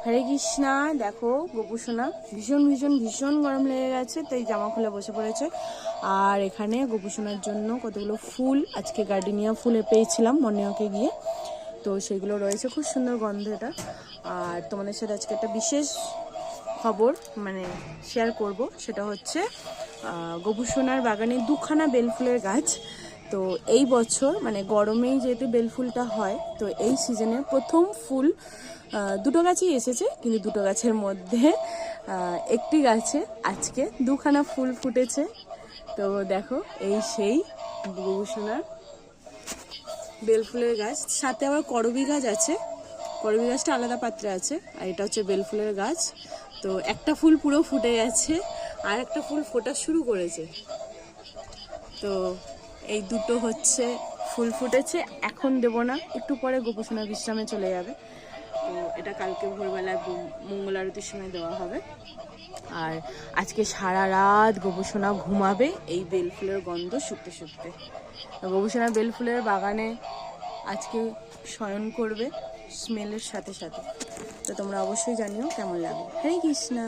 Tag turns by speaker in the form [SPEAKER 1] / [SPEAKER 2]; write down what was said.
[SPEAKER 1] হরে কৃষ্ণা। দেখো গোপুসোনা ভীষণ ভীষণ ভীষণ গরম লেগে গেছে, তাই জামা খুলে বসে পড়েছে। আর এখানে গোপুসোনার জন্য কতগুলো ফুল আজকে গার্ডেনিয়া ফুলে পেয়েছিলাম মর্নিংওয়াকে গিয়ে, তো সেগুলো রয়েছে, খুব সুন্দর গন্ধ এটা। আর তোমাদের সাথে আজকে একটা বিশেষ খবর মানে শেয়ার করব, সেটা হচ্ছে গোপুসোনার বাগানে দুখানা বেলফুলের গাছ। তো এই বছর মানে গরমেই যেহেতু বেলফুলটা হয়, তো এই সিজনে প্রথম ফুল দুটো গাছই এসেছে, কিন্তু দুটো গাছের মধ্যে একটি গাছে আজকে দুখানা ফুল ফুটেছে। তো দেখো এই সেই গোপুসোনার বেলফুলের গাছ, সাথে আবার করবী গাছ আছে। করবী গাছটা আলাদা পাত্রে আছে, আর এটা হচ্ছে বেলফুলের গাছ। তো একটা ফুল পুরো ফুটে গেছে, আর একটা ফুল ফোটা শুরু করেছে। তো এই দুটো হচ্ছে ফুল ফুটেছে, এখন দেবো না, একটু পরে গোপুসোনা বিশ্রামে চলে যাবে। তো এটা কালকে ভোরবেলায় মঙ্গল আরতির সময় দেওয়া হবে। আর আজকে সারা রাত গোপুসোনা ঘুমাবে এই বেলফুলের গন্ধ শুকতে শুকতে। গোপুসোনা বেলফুলের বাগানে আজকে শয়ন করবে স্মেলের সাথে সাথে। তো তোমরা অবশ্যই জানিও কেমন লাগে। হরে কৃষ্ণা।